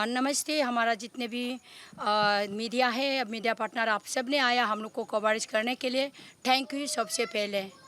नमस्ते। हमारा जितने भी मीडिया है, मीडिया पार्टनर, आप सब ने आया हम लोग को कवरेज करने के लिए, थैंक यू सबसे पहले।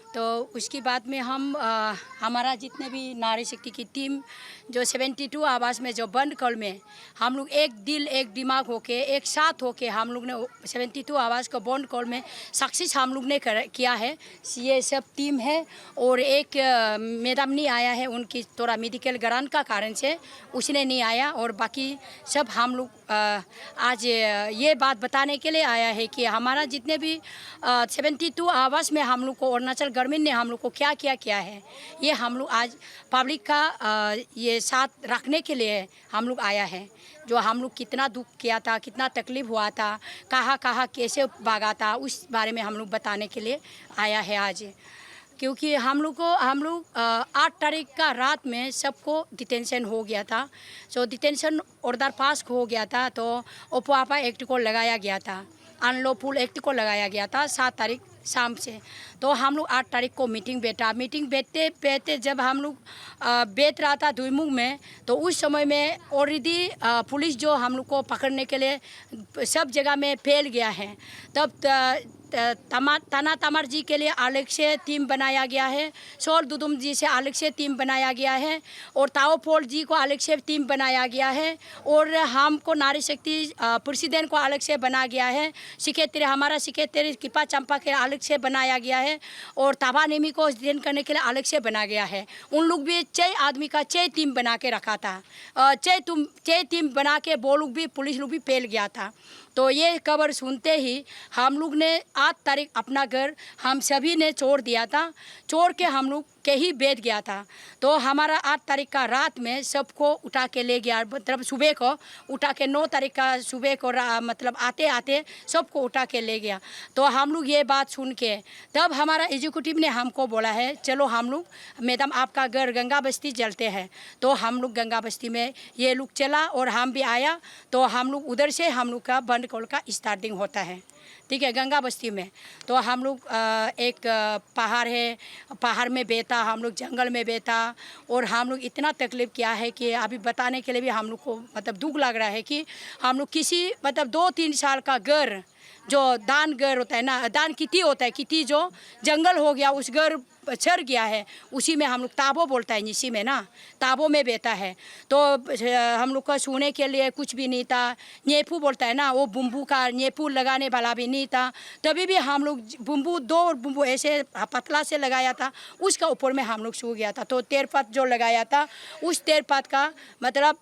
तो उसके बाद में हमारा जितने भी नारी शक्ति की टीम जो 72 आवास में जो बंद कॉल में हम लोग एक दिल एक दिमाग होके एक साथ होके हम लोग ने 72 आवास को बंद कॉल में सक्सेस हम लोग ने किया है। ये सब टीम है और एक मैडम नहीं आया है, उनकी थोड़ा मेडिकल ग्रांट का कारण से उसने नहीं आया, और बाकी सब हम लोग आज ये बात बताने के लिए आया है कि हमारा जितने भी 72 आवास में हम लोग को अरुणाचल गवर्नमेंट ने हम लोग को क्या क्या किया है, ये हम लोग आज पब्लिक का ये साथ रखने के लिए हम लोग आया है। जो हम लोग कितना दुख किया था, कितना तकलीफ हुआ था, कहाँ कहाँ कैसे भागा था, उस बारे में हम लोग बताने के लिए आया है आज। क्योंकि हम लोग 8 तारीख का रात में सबको डिटेंशन हो गया था। सो डिटेंशन ऑर्डर पास हो गया था, तो ओपोआपा एक्ट को लगाया गया था, अनलॉफुल एक्ट को लगाया गया था 7 तारीख शाम से। तो हम लोग 8 तारीख को मीटिंग बैठते बैठते जब हम लोग बैठ रहा था दुईमुख में, तो उस समय में ऑलरेडी पुलिस जो हम लोग को पकड़ने के लिए सब जगह में फैल गया है। तब ताना तमर जी के लिए अलग से टीम बनाया गया है, सोल दुदुम जी से अलग से टीम बनाया गया है, और ताओ पोल जी को अलग से टीम बनाया गया है, और हमको नारी शक्ति प्रेसिडेंट को अलग से बनाया गया है, हमारा सेक्रेटरी कृपा चंपा के अलग से बनाया गया है, और ताबा नेमी को डिटेन करने के लिए अलग से बना गया है। उन लोग भी 6 आदमी का 6 टीम बना के रखा था, 6 टीम बना के वो लोग भी पुलिस लोग भी फैल गया था। तो ये खबर सुनते ही हम लोग ने 8 तारीख अपना घर हम सभी ने छोड़ दिया था, छोड़ के हम लोग के ही बैठ गया था। तो हमारा 8 तारीख का रात में सबको उठा के ले गया, मतलब सुबह को उठा के 9 तारीख का सुबह को मतलब आते आते सबको उठा के ले गया। तो हम लोग ये बात सुन के तब हमारा एग्जीक्यूटिव ने हमको बोला है, चलो हम लोग मैडम आपका घर गंगा बस्ती चलते हैं। तो हम लोग गंगा बस्ती में ये लोग चला और हम भी आया, तो हम लोग उधर से हम लोग का बंद कॉल का स्टार्टिंग होता है, ठीक है, गंगा बस्ती में। तो हम लोग एक पहाड़ है, पहाड़ में बैठा, हम लोग जंगल में बैठा, और हम लोग इतना तकलीफ़ किया है कि अभी बताने के लिए भी हम लोग को मतलब दुख लग रहा है कि हम लोग किसी मतलब 2-3 साल का घर जो दान घर होता है ना, दान किती होता है, किती जो जंगल हो गया उस घर छर गया है, उसी में हम लोग ताबो बोलता है इसी में ना, ताबो में बैठा है। तो हम लोग का सोने के लिए कुछ भी नहीं था, न्येपू बोलता है ना, वो बुम्बू का न्येपू लगाने वाला भी नहीं था। तभी भी हम लोग बुम्बू 2 बुम्बू ऐसे पतला से लगाया था, उसका ऊपर में हम लोग सो गया था। तो तेरपत जो लगाया था उस तेरपत का मतलब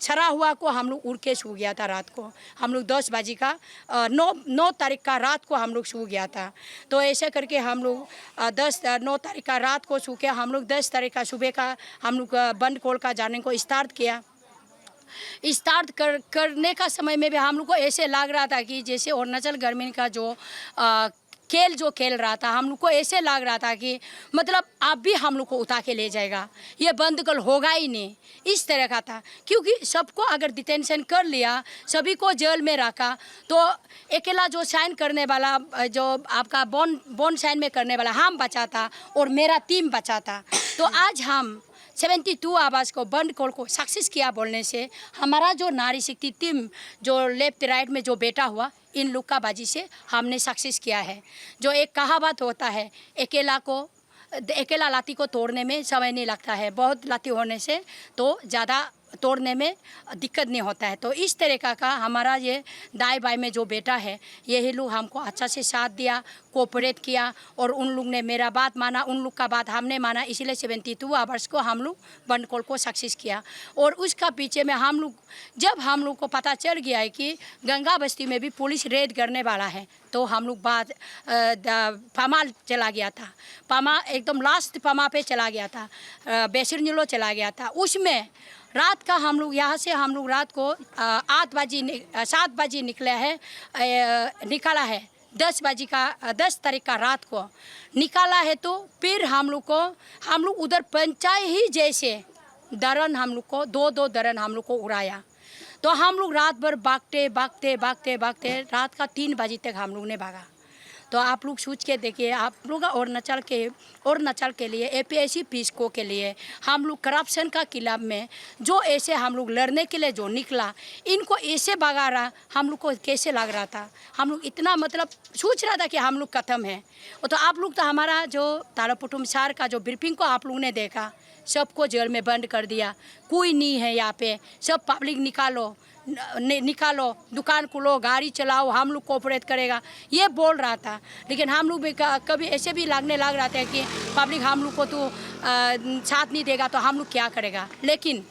छरा हुआ को हम लोग उड़ के सो गया था रात को। हम लोग 10 बजे का 9 तारीख का रात को हम लोग सो गया था। तो ऐसे करके हम लोग 9 तारीख का रात को सो के हम लोग 10 तारीख का सुबह का हम लोग बंद कॉल का जाने को स्टार्ट किया। करने का समय में भी हम लोग को ऐसे लग रहा था कि जैसे अरुणाचल गवर्नमेंट का जो खेल जो खेल रहा था, हम लोग को ऐसे लग रहा था कि मतलब आप भी हम लोग को उठा के ले जाएगा, ये बंद कल होगा ही नहीं, इस तरह का था। क्योंकि सबको अगर डिटेंशन कर लिया, सभी को जेल में रखा, तो अकेला जो साइन करने वाला, जो आपका बॉन्ड साइन में करने वाला हम बचा था और मेरा टीम बचा था। तो आज हम 72 आवाज़ को बंद कॉल को सक्सेस किया बोलने से हमारा जो नारी शक्ति टीम जो लेफ्ट राइट में जो बैठा हुआ, इन लोग का बाजी से हमने सक्सेस किया है। जो एक कहावत होता है, अकेला लाठी को तोड़ने में समय नहीं लगता है, बहुत लाठी होने से तो ज़्यादा तोड़ने में दिक्कत नहीं होता है। तो इस तरीका का हमारा ये दाई बाई में जो बेटा है, यही लोग हमको अच्छा से साथ दिया, कोऑपरेट किया, और उन लोग ने मेरा बात माना, उन लोग का बात हमने माना, इसीलिए 72 आवर्स को हम लोग बंद कॉल को सक्सेस किया। और उसका पीछे में हम लोग जब हम लोग को पता चल गया है कि गंगा बस्ती में भी पुलिस रेड करने वाला है, तो हम लोग बाद पमा चला गया था, पमा एकदम लास्ट पमा पे चला गया था, बेसिरनिलो चला गया था। उसमें रात का हम लोग यहाँ से हम लोग रात को 7 बजे निकाला है, 10 तारीख का रात को निकाला है। तो फिर हम लोग उधर पंचायत ही जैसे दरन हम लोग को 2 दरन हम लोग को उड़ाया। तो हम लोग रात भर भागते रात का 3 बजे तक हम लोग ने भागा। तो आप लोग सोच के देखिए, आप लोग अरुणाचल के लिए APSC पीसको के लिए हम लोग करप्शन का खिलाफ में जो ऐसे हम लोग लड़ने के लिए जो निकला, इनको ऐसे भगा रहा, हम लोग को कैसे लग रहा था। हम लोग इतना मतलब सोच रहा था कि हम लोग खत्म है। तो आप लोग तो हमारा जो तालापुटुम सार का जो ब्रीफिंग को आप लोगों ने देखा, सबको जेल में बंद कर दिया, कोई नहीं है यहाँ पे, सब पब्लिक निकालो, दुकान खोलो, गाड़ी चलाओ, हम लोग कोऑपरेट करेगा, ये बोल रहा था। लेकिन हम लोग भी कभी ऐसे भी लगने लग रहा था कि पब्लिक हम लोग को तो साथ नहीं देगा तो हम लोग क्या करेगा। लेकिन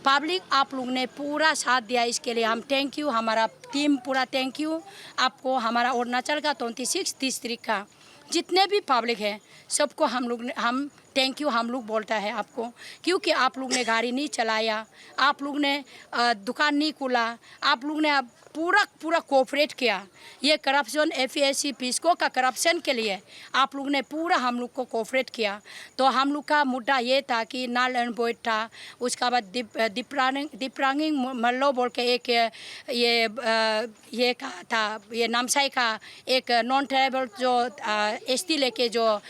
पब्लिक आप लोग ने पूरा साथ दिया, इसके लिए हम थैंक यू, हमारा टीम पूरा थैंक यू आपको। हमारा अरुणाचल का 26 डिस्ट्रिक्ट का जितने भी पब्लिक है सबको हम थैंक यू हम लोग बोलता है आपको, क्योंकि आप लोग ने गाड़ी नहीं चलाया, आप लोग ने दुकान नहीं खोला, आप लोग ने पूरा कोऑपरेट किया। ये करप्शन APSC पीसको का करप्शन के लिए आप लोग ने पूरा हम लोग को कोऑपरेट किया। तो हम लोग का मुद्दा ये था कि नाल एंड बॉयड था, उसका बाद दीपरांगिंग मल्लो बोल के एक ये कहा था, ये नामसाई का एक नॉन ट्राइबल जो ST लेके जो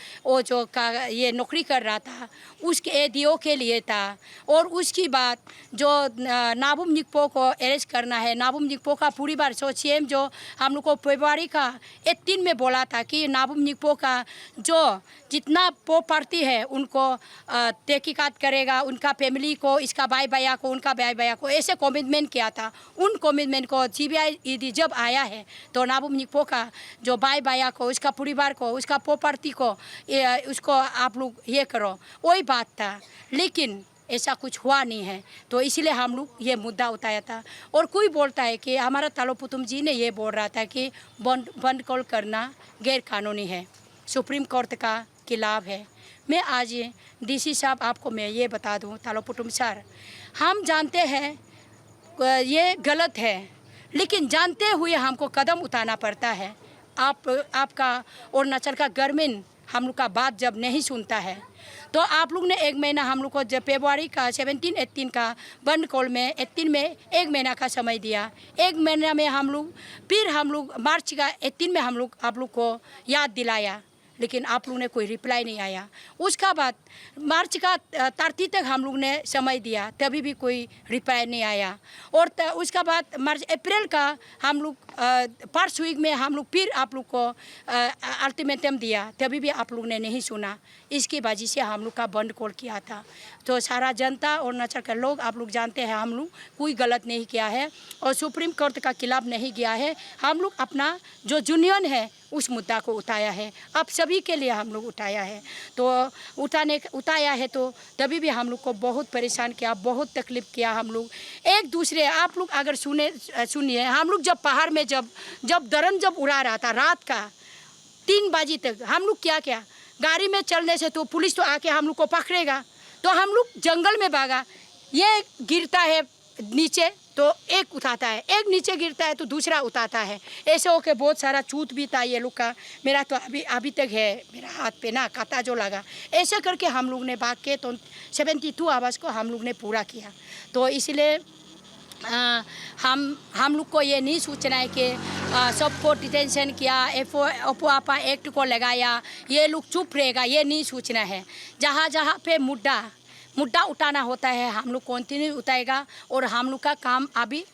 ये नौकरी कर रहा था, उसके ADO के लिए था। और उसकी बात जो नाबुम निकपो को अरेस्ट करना है, नाबुम निकपो का पूरी बार CM जो हम लोग को फरवरी का 18 में बोला था कि नाबुम निकपो का जो जितना प्रॉपर्टी है उनको तहकीकात करेगा, उनका फैमिली को, इसका भाई भैया को, उनका भाई भैया को, ऐसे कमिटमेंट किया था। उन कमिटमेंट को CBI ED जब आया है तो नाबुम निकपो का जो भाई भैया को, उसका परिवार को, उसका प्रॉपर्टी को उसको आप लोग ये करो, वही बात था। लेकिन ऐसा कुछ हुआ नहीं है, तो इसलिए हम लोग ये मुद्दा उठाया था। और कोई बोलता है कि हमारा तालापुटुम जी ने ये बोल रहा था कि बंद कॉल करना गैर कानूनी है, सुप्रीम कोर्ट का खिलाफ है। मैं आज DC साहब आपको मैं ये बता दूं, तालापुटुम सर, हम जानते हैं ये गलत है, लेकिन जानते हुए हमको कदम उठाना पड़ता है। आपका अरुणाचल का गवर्नमेंट हम लोग का बात जब नहीं सुनता है, तो आप लोग ने 1 महीना हम लोग को जब फरवरी का 17-18 का बंद कॉल में 18 में 1 महीना का समय दिया। 1 महीना में हम लोग मार्च का 18 में आप लोग को याद दिलाया, लेकिन आप लोग ने कोई रिप्लाई नहीं आया। उसका बाद मार्च का 30 तक हम लोग ने समय दिया, तभी भी कोई रिप्लाई नहीं आया। और उसका बाद अप्रैल का हम लोग फर्स्ट वीक में हम लोग फिर आप लोग को अल्टीमेटम दिया, तभी भी आप लोग ने नहीं सुना। इसकी वजह से हम लोग का बंद कॉल किया था। तो सारा जनता और अरुणाचल के लोग आप लोग जानते हैं हम लोग कोई गलत नहीं किया है और सुप्रीम कोर्ट का खिलाफ नहीं गया है। हम लोग अपना जो यूनियन है उस मुद्दा को उठाया है, आप सभी के लिए हम लोग उठाया है। तो उठाया है तो तभी भी हम लोग को बहुत परेशान किया, बहुत तकलीफ किया। हम लोग एक दूसरे, आप लोग अगर सुनिए, हम लोग जब पहाड़ में जब दरन उड़ा रहा था रात का 3 बजे तक, हम लोग क्या गाड़ी में चलने से तो पुलिस तो आके हम लोग को पकड़ेगा, तो हम लोग जंगल में भागा। ये गिरता है नीचे तो एक उठाता है, एक नीचे गिरता है तो दूसरा उठाता है, ऐसे होके बहुत सारा चूत भी था ये लोग का। मेरा तो अभी तक है, मेरा हाथ पे ना कांटा जो लगा। ऐसे करके हम लोग ने भाग के तो 72 आवर्स को हम लोग ने पूरा किया। तो इसलिए हम लोग को ये नहीं सोचना है कि सबको डिटेंशन किया, एफओआपा एक्ट को लगाया, ये लोग चुप रहेगा, ये नहीं सोचना है। जहाँ पे मुद्दा उठाना होता है हम लोग कंटिन्यू उठाएगा और हम लोग का काम अभी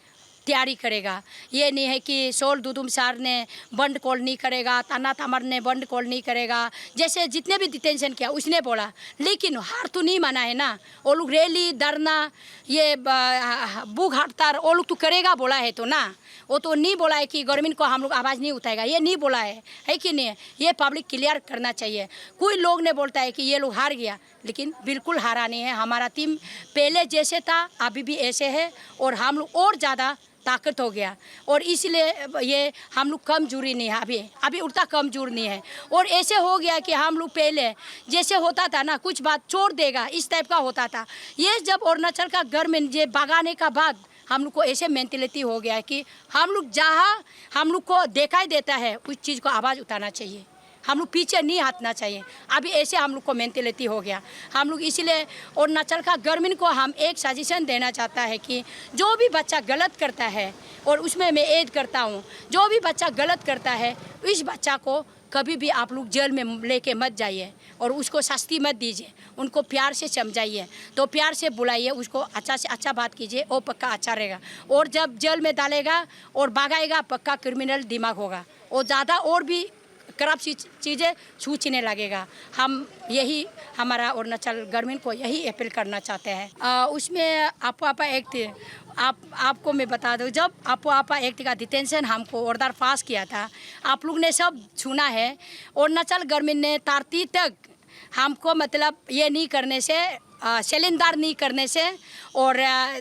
तैयारी करेगा। ये नहीं है कि सोल दुदुम सार ने बंद कॉल नहीं करेगा, ताना तमर ने बंद कॉल नहीं करेगा, जैसे जितने भी डिटेंशन किया उसने बोला, लेकिन हार तो नहीं माना है ना। वो लोग रैली धरना ये भूख हड़ताल वो लोग तो करेगा बोला है तो ना, वो तो नहीं बोला है कि गवर्नमेंट को हम लोग आवाज़ नहीं उठाएगा, ये नहीं बोला है कि नहीं। ये पब्लिक क्लियर करना चाहिए। कोई लोग ने बोलता है कि ये लोग हार गया, लेकिन बिल्कुल हारा नहीं है। हमारा टीम पहले जैसे था अभी भी ऐसे है और हम लोग और ज़्यादा ताकत हो गया। और इसलिए ये हम लोग कमजोरी नहीं है, अभी उतना कमजोर नहीं है। और ऐसे हो गया कि हम लोग पहले जैसे होता था ना, कुछ बात छोड़ देगा इस टाइप का होता था। ये जब अरुणाचल का गवर्नमेंट ये भगाने का बाद हम लोग को ऐसे मेंटेलिटी हो गया है कि हम लोग जहाँ हम लोग को दिखाई देता है उस चीज़ को आवाज़ उठाना चाहिए, हम लोग पीछे नहीं हटना चाहिए। अभी ऐसे हम लोग को मेंटेलिटी हो गया। हम लोग इसलिए अरुणाचल का गवर्नमेंट को हम एक सजेशन देना चाहता है कि जो भी बच्चा गलत करता है, और उसमें मैं ऐड करता हूँ, जो भी बच्चा गलत करता है इस बच्चा को कभी भी आप लोग जेल में लेके मत जाइए और उसको सस्ती मत दीजिए, उनको प्यार से समझाइए, तो प्यार से बुलाइए, उसको अच्छा से अच्छा बात कीजिए, वो पक्का अच्छा रहेगा। और जब जेल में डालेगा और भागाएगा पक्का क्रिमिनल दिमाग होगा, वो ज़्यादा और भी खराब चीज़ें सोचने लगेगा। हम यही हमारा अरुणाचल गवर्नमेंट को यही अपील करना चाहते हैं। उसमें आपा एक्ट आपको मैं बता दूं, जब आपा एक्ट का डिटेंशन हमको ऑर्डर पास किया था, आप लोग ने सब सुना है। अरुणाचल गवर्नमेंट ने तारती तक हमको मतलब ये नहीं करने से, सिलेंडर नहीं करने से और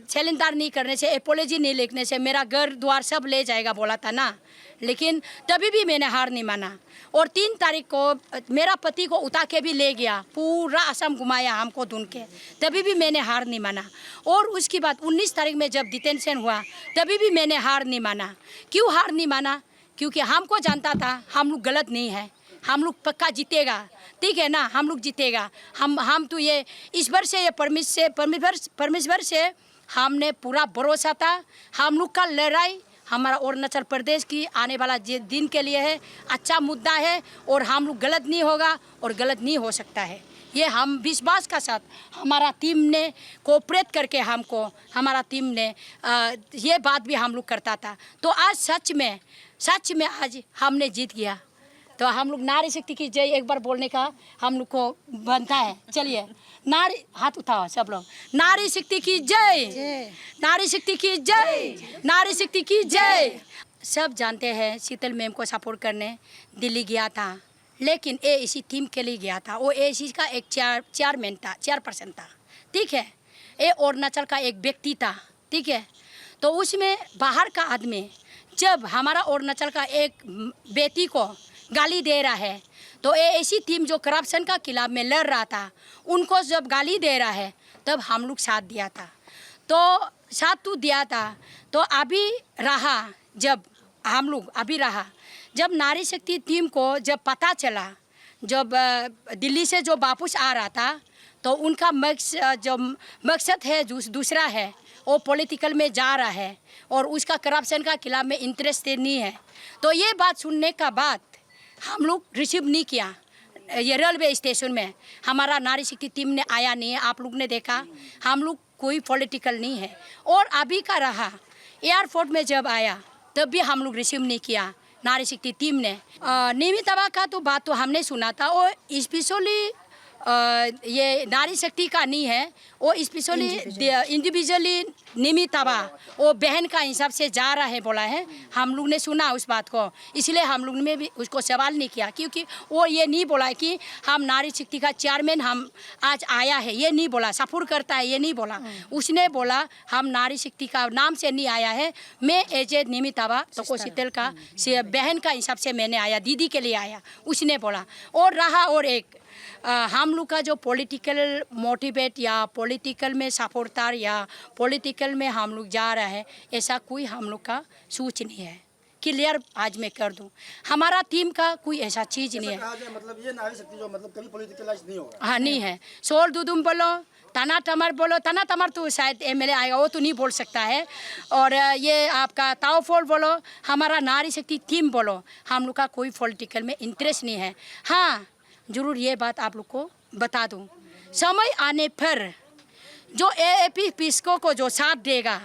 सिलेंडर नहीं करने से, एपोलॉजी नहीं लिखने से मेरा घर द्वार सब ले जाएगा बोला था ना। लेकिन तभी भी मैंने हार नहीं माना और 3 तारीख को मेरा पति को उठा के भी ले गया, पूरा असम घुमाया हमको ढूंढ के, तभी भी मैंने हार नहीं माना। और उसके बाद 19 तारीख में जब डिटेंशन हुआ तभी भी मैंने हार नहीं माना। क्यों हार नहीं माना? क्योंकि हमको जानता था हम लोग गलत नहीं है, हम लोग पक्का जीतेगा, ठीक है ना, हम लोग जीतेगा। हम तो ये ईश्वर से, ये परमेश्वर से हमने पूरा भरोसा था। हम लोग का लड़ाई हमारा अरुणाचल प्रदेश की आने वाला दिन के लिए है, अच्छा मुद्दा है और हम लोग गलत नहीं होगा और गलत नहीं हो सकता है। ये हम विश्वास का साथ हमारा टीम ने कोऑपरेट करके हमको, हमारा टीम ने ये बात भी हम लोग करता था। तो आज सच में आज हमने जीत गया। तो हम लोग नारी शक्ति की जय एक बार बोलने का हम लोग को बनता है। चलिए नारी, हाथ उठाओ सब लोग, नारी शक्ति की जय, नारी शक्ति की जय, नारी शक्ति की जय। सब जानते हैं शीतल मैम को सपोर्ट करने दिल्ली गया था, लेकिन ये इसी टीम के लिए गया था। वो इसी का एक चेयरपर्सन था, ठीक है। ये अरुणाचल का एक व्यक्ति था, ठीक है। तो उसमें बाहर का आदमी जब हमारा अरुणाचल का एक बेटी को गाली दे रहा है, तो ये ऐसी टीम जो करप्शन का खिलाफ में लड़ रहा था, उनको जब गाली दे रहा है तब हम लोग साथ दिया था। तो साथ तो दिया था, तो अभी रहा जब हम लोग अभी रहा जब नारी शक्ति टीम को जब पता चला, जब दिल्ली से जो वापस आ रहा था, तो उनका जो मकसद है दूसरा है, वो पॉलिटिकल में जा रहा है और उसका करप्शन का खिलाफ में इंटरेस्ट नहीं है। तो ये बात सुनने का बाद हम लोग रिसीव नहीं किया। ये रेलवे स्टेशन में हमारा नारी शक्ति टीम ने आया नहीं है, आप लोग ने देखा। हम लोग कोई पॉलिटिकल नहीं है। और अभी का रहा एयरपोर्ट में जब आया तब भी हम लोग रिसीव नहीं किया नारी शक्ति टीम ने। नियमित आभा का तो बात तो हमने सुना था, और स्पेशली ये नारी शक्ति का नहीं है, वो स्पेशली इंडिविजुअली नियमित आभा वो बहन का हिसाब से जा रहा है बोला है। हम लोग ने सुना उस बात को, इसलिए हम लोग ने भी उसको सवाल नहीं किया, क्योंकि वो ये नहीं बोला कि हम नारी शक्ति का चेयरमैन हम आज आया है, ये नहीं बोला, सपोर्ट करता है ये नहीं बोला। उसने बोला हम नारी शक्ति का नाम से नहीं आया है, मैं एज ए नियमित आभा तो शीतल का बहन का हिसाब से मैंने आया, दीदी के लिए आया, उसने बोला। और रहा और एक हम लोग का जो पॉलिटिकल मोटिवेट या पॉलिटिकल में सपोर्टर या पॉलिटिकल में हम लोग जा रहा है, ऐसा कोई हम लोग का सोच नहीं है। क्लियर आज मैं कर दूं, हमारा टीम का कोई ऐसा चीज़ नहीं है। मतलब ये नारी शक्ति जो मतलब कभी पॉलिटिकलाइज नहीं होगा। हाँ नहीं है। सोल दुदुम बोलो, तना तमर बोलो, तना तमर तो शायद एमएलए आएगा, वो तो नहीं बोल सकता है। और ये आपका ताओफोल बोलो, हमारा नारी शक्ति टीम बोलो, हम लोग का कोई पॉलिटिकल में इंटरेस्ट नहीं है। हाँ जरूर ये बात आप लोग को बता दूं, समय आने पर जो एएपी पिस्को को जो साथ देगा,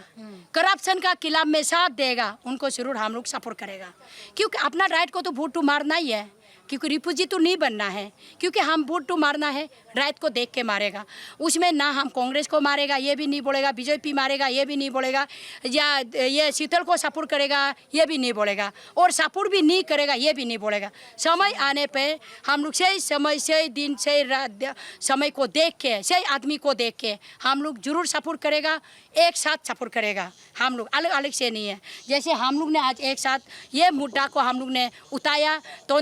करप्शन का खिलाफ में साथ देगा, उनको जरूर हम लोग सपोर्ट करेगा। क्योंकि अपना राइट को तो वोट टू मारना ही है, क्योंकि रिफ्यूजी तो नहीं बनना है, क्योंकि हम वोट टू मारना है, राइट को देख के मारेगा। उसमें ना हम कांग्रेस को मारेगा ये भी नहीं बोलेगा, बीजेपी मारेगा ये भी नहीं बोलेगा, या ये शीतल को सपोर्ट करेगा ये भी नहीं बोलेगा, और सपोर्ट भी नहीं करेगा ये भी नहीं बोलेगा। समय आने पे हम लोग सही समय, सही दिन, सही समय को देख के, सही आदमी को देख के हम लोग जरूर सपोर्ट करेगा, एक साथ सपोर्ट करेगा। हम लोग अलग अलग से नहीं है। जैसे हम लोग ने आज एक साथ ये मुद्दा को हम लोग ने उठाया, तो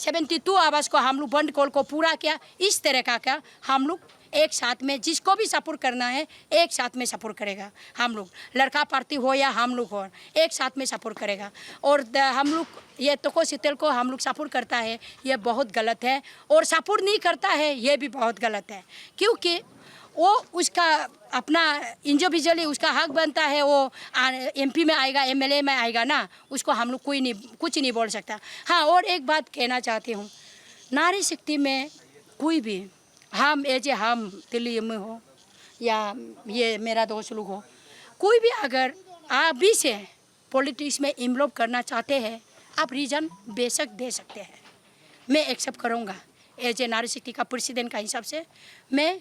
72 आवाज़ को हम लोग बंद कॉल को पूरा किया। इस तरह का क्या हम लोग एक साथ में जिसको भी सपोर्ट करना है एक साथ में सपोर्ट करेगा। हम लोग लड़का पार्टी हो या हम लोग हो, एक साथ में सपोर्ट करेगा। और हम लोग ये तो शीतल को हम लोग सपोर्ट करता है ये बहुत गलत है, और सपोर्ट नहीं करता है ये भी बहुत गलत है, क्योंकि वो उसका अपना इंडिविजुअली उसका हक बनता है, वो MP में आएगा, MLA में आएगा ना, उसको हम लोग कोई नहीं कुछ नहीं बोल सकता। हाँ, और एक बात कहना चाहती हूँ, नारी शक्ति में कोई भी हम दिल्ली में हो या ये मेरा दोस्त लोग हो, कोई भी अगर अभी से पॉलिटिक्स में इन्वॉल्व करना चाहते हैं, आप रीजन बेशक दे सकते हैं, मैं एक्सेप्ट करूँगा। एज ए नारी शक्ति का प्रेसिडेंट का हिसाब से मैं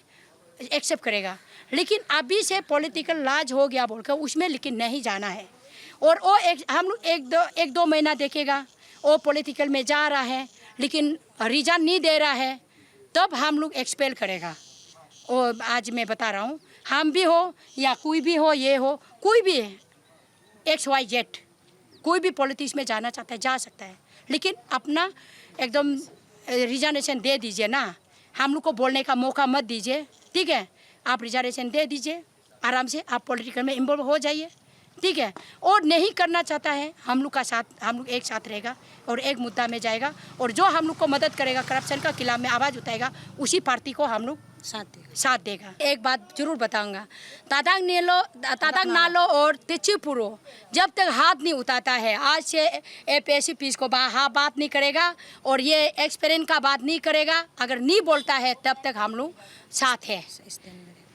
एक्सेप्ट करेगा, लेकिन अभी से पॉलिटिकल लाज हो गया बोलकर उसमें लेकिन नहीं जाना है। और वो हम लोग एक दो महीना देखेगा, वो पॉलिटिकल में जा रहा है लेकिन रीजन नहीं दे रहा है, तब हम लोग एक्सपेल करेगा। और आज मैं बता रहा हूँ, हम भी हो या कोई भी हो, ये हो कोई भी XYZ कोई भी पॉलिटिक्स में जाना चाहता है जा सकता है, लेकिन अपना एकदम रिजर्वेशन दे दीजिए ना, हम लोग को बोलने का मौका मत दीजिए, ठीक है। आप रिजर्वेशन दे दीजिए, आराम से आप पॉलिटिकल में इन्वॉल्व हो जाइए, ठीक है। और नहीं करना चाहता है, हम लोग का साथ, हम लोग एक साथ रहेगा और एक मुद्दा में जाएगा, और जो हम लोग को मदद करेगा, करप्शन का खिलाफ में आवाज़ उठाएगा, उसी पार्टी को हम लोग साथ देगा। एक बात जरूर बताऊंगा, तादांग नालो और तिचिपुरो जब तक हाथ नहीं उठाता है, आज से APSC पीस को बात नहीं करेगा और ये एक्सपेरिमेंट का बात नहीं करेगा, अगर नहीं बोलता है तब तक हम लोग साथ है,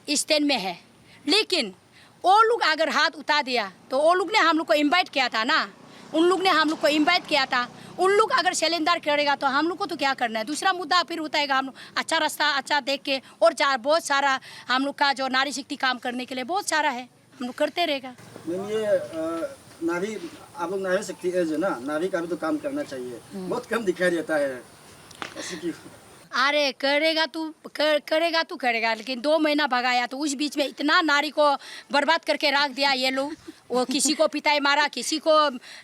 स्टैंड में है। लेकिन वो लोग अगर हाथ उठा दिया तो वो लोग ने हम लोग को इनवाइट किया था ना, उन लोग ने हम लोग को इनवाइट किया था, उन लोग अगर सिलेंडर करेगा तो हम लोग को तो क्या करना है। दूसरा मुद्दा फिर उठाएगा, हम लोग अच्छा रास्ता अच्छा देख के, और बहुत सारा हम लोग का जो नारी शक्ति काम करने के लिए बहुत सारा है, हम लोग करते रहेगा। मैम ये नारी, आप लोग नारी शक्ति एज है ना, नारी का भी तो काम करना चाहिए, बहुत कम दिखाई देता है, ऐसे क्यों? अरे करेगा तू करेगा, लेकिन 2 महीना भगाया तो उस बीच में इतना नारी को बर्बाद करके रख दिया ये लोग, वो किसी को पिटाई मारा, किसी को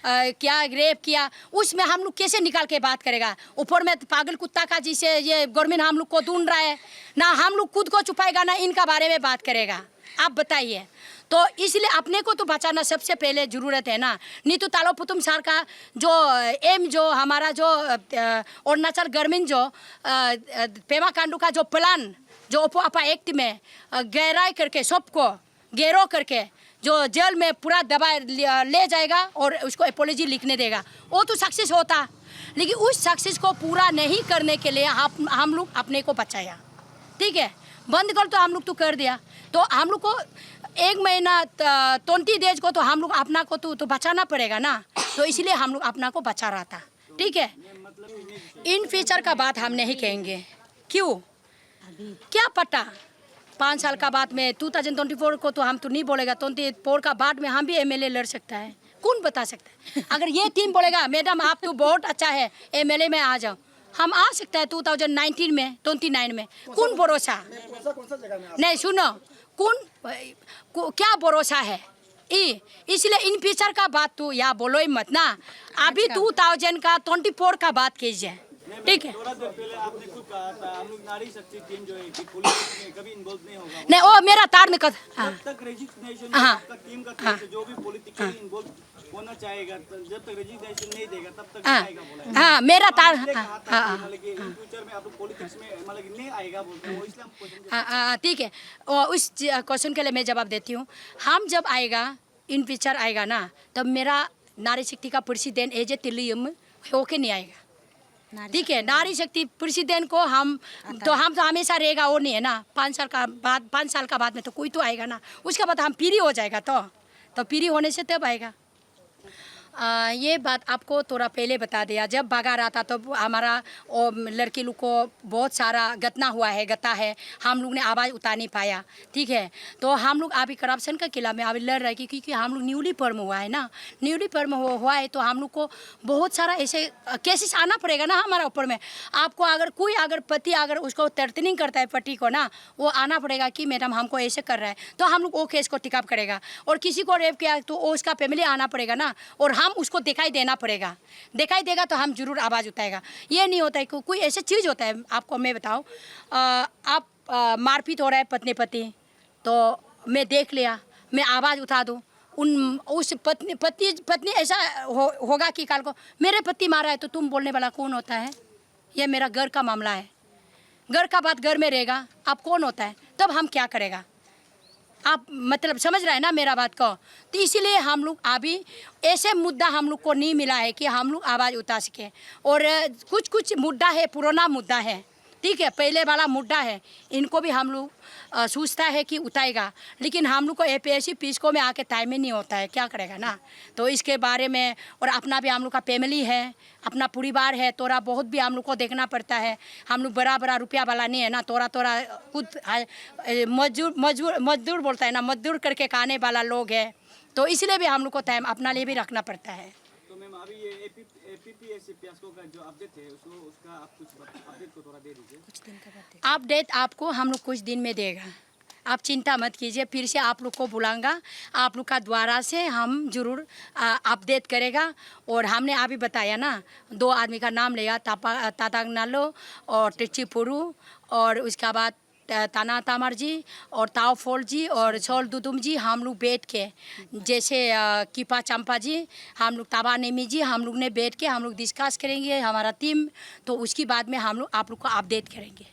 क्या रेप किया, उसमें हम लोग कैसे निकाल के बात करेगा। ऊपर में पागल कुत्ता का जिसे ये गवर्नमेंट हम लोग को ढूंढ रहा है ना, हम लोग खुद को छुपाएगा ना इनका बारे में बात करेगा, आप बताइए। तो इसलिए अपने को तो बचाना सबसे पहले ज़रूरत है ना। नहीं तो तालो पुतुम सार का जो एम, जो हमारा जो अरुणाचल गवर्नमेंट जो पेमा कांडू का जो प्लान, जो अपा एक्ट में गहराई करके सबको घेरो करके जो जेल में पूरा दबा ले जाएगा और उसको एपोलॉजी लिखने देगा, वो तो सक्सेस होता। लेकिन उस सक्सेस को पूरा नहीं करने के लिए हम लोग अपने को बचाया, ठीक है। बंद कर तो हम लोग तो कर दिया, तो हम लोग को 1 महीना 20 डेज को तो हम लोग अपना को तो बचाना पड़ेगा ना, तो इसलिए हम लोग अपना को बचा रहा था, ठीक है। इन फ्यूचर का बात हम नहीं कहेंगे, क्यों, क्या पता 5 साल का बाद में 2024 को तो हम तो नहीं बोलेगा, 24 का बाद में हम भी MLA लड़ सकता है, कौन बता सकता है। अगर ये टीम बोलेगा मैडम आप तो बहुत अच्छा है, MLA में आ जाओ, हम आ सकता है 2019 में 29 में, कौन भरोसा। कौन सा जगह में नहीं सुनो, क्या भरोसा है, इसलिए इन फ्यूचर का बात तो या बोलो ही मत ना, अभी 2024 का बात कीजिए, ठीक है। थोड़ा देर पहले आपने खुद कहा था हम लोग नारी शक्ति टीम जो है कि पुलिस में कभी इन्वॉल्व नहीं होगा, नहीं वो मेरा तार में जब तक रेजिग्नेशन आपका टीम का तरफ से जो भी पॉलिटिकली इन्वॉल्व होना चाहेगा, जब तक रेजिग्नेशन नहीं देगा तब तक नहीं आएगा बोला। हाँ मेरा तार, मतलब कि इन फ्यूचर में आप लोग पॉलिटिक्स में मतलब कि नहीं आएगा बोलते हैं, वो इसलिए हम क्वेश्चन, ठीक है। और उस क्वेश्चन के लिए मैं जवाब देती हूँ। हम जब आएगा इन फ्यूचर आएगा ना, तब मेरा नारी शक्ति का प्रेसिडेंट एज ए तिलियम होके नहीं आएगा, ठीक है। नारी शक्ति प्रेसिडेंट को हम तो हमेशा रहेगा, वो नहीं है ना। 5 साल का बाद में तो कोई तो आएगा ना, उसके बाद हम पीढ़ी हो जाएगा, तो पीढ़ी होने से तब आएगा। ये बात आपको थोड़ा पहले बता दिया, जब भागा रहा था तो हमारा लड़की लोग को बहुत सारा गतना हुआ है, हम लोग ने आवाज़ उठा नहीं पाया, ठीक है। तो हम लोग अभी करप्शन का खिलाफ में अभी लड़ रहे हैं, क्योंकि हम लोग न्यूली फॉर्म हुआ है ना, न्यूली फॉर्म हुआ है तो हम लोग को बहुत सारा ऐसे केसेस आना पड़ेगा ना हमारा ऊपर में। आपको अगर पति अगर उसको थ्रेटनिंग करता है पति को ना, वो आना पड़ेगा कि मैडम हमको ऐसे कर रहा है, तो हम लोग वो केस को टिकअप करेगा। और किसी को रेप किया तो उसका फैमिली आना पड़ेगा ना, और हम उसको दिखाई देना पड़ेगा, दिखाई देगा तो हम जरूर आवाज़ उठाएगा। ये नहीं होता है कि कोई ऐसी चीज़ होता है, आपको मैं बताऊँ, आप मारपीट हो रहा है पति, तो मैं देख लिया, मैं आवाज़ उठा दूँ, उस पत्नी ऐसा होगा कि कल को मेरे पति मारा है तो तुम बोलने वाला कौन होता है। ये मेरा घर का मामला है, घर का बात घर में रहेगा, आप कौन होता है, तब हम क्या करेगा। आप मतलब समझ रहे हैं ना मेरा बात को। तो इसीलिए हम लोग अभी ऐसे मुद्दा हम लोग को नहीं मिला है कि हम लोग आवाज़ उठा सके। और कुछ कुछ मुद्दा है, पुराना मुद्दा है, ठीक है, पहले वाला मुद्दा है, इनको भी हम लोग सोचता है कि उठाएगा, लेकिन हम लोग को APSC पीसको में आके टाइम ही नहीं होता है, क्या करेगा ना। तो इसके बारे में, और अपना भी हम लोग का फैमिली है, अपना परिवार है, थोड़ा बहुत भी हम लोग को देखना पड़ता है। हम लोग बड़ा बड़ा रुपया वाला नहीं है ना, थोड़ा थोड़ा खुद मजदूर बोलता है ना, मजदूर करके खाने वाला लोग है। तो इसलिए भी हम लोग को टाइम अपना लिए भी रखना पड़ता है। तो मैम अभी ये APPSC पीएसओ का जो अपडेट है उसका आप कुछ अपडेट को थोड़ा दे दीजिए। अपडेट आपको हम लोग कुछ दिन में देगा, आप चिंता मत कीजिए। फिर से आप लोग को बुलाऊंगा, आप लोग का द्वारा से हम जरूर अपडेट करेगा। और हमने अभी बताया ना, 2 आदमी का नाम लिया, तातांग नालो और टिच्ची पुरू, और उसके बाद ताना तामर जी और ताओ फोल जी और छोल दुदुम जी, हम लोग बैठ के, जैसे कीपा चंपा जी, हम लोग ताबा नेमी जी, हम लोग ने बैठ के हम लोग डिस्कस करेंगे हमारा टीम। तो उसके बाद में हम लोग आप लोग को अपडेट करेंगे।